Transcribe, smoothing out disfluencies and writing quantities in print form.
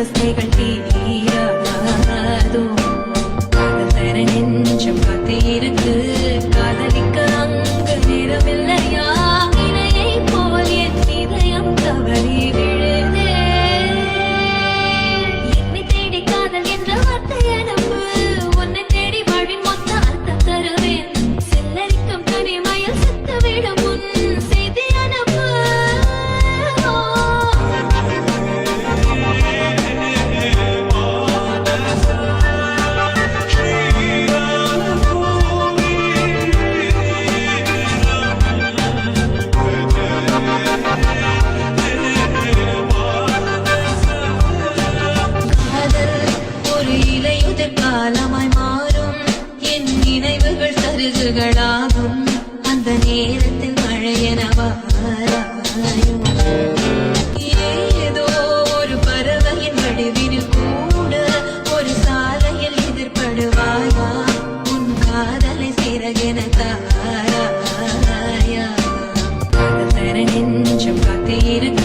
அவஸ்தைகள் தீராதோ காதல் தர நெஞ்சம் காத்திருக்கு காதலிக்க அங்கு நேரமில்லையா இணையை போல் என் இதயம் தவறி விழுதே என்னை தேடி காதல் என்ற வார்த்தை அனுப்பு உன்னை தேடி வாழ்வின் மொத்த அர்த்தம் தருவேன் செல்லரிக்கும் தனிமையில் செத்து விடும் முன் செய்தி அனுப்பு காலமாய் மாறும் என் நினைவுகள் சருகுகளாகும் அந்த நேரத்தில் மழையனவாராயும் ஏதோ ஒரு பறவையின் வடிவினில் கூட ஒரு சாலையில் எதிர்படுவாயா உன் காதலை சிறகென தாராயா காதல் தர நெஞ்சம் காத்திருக்கு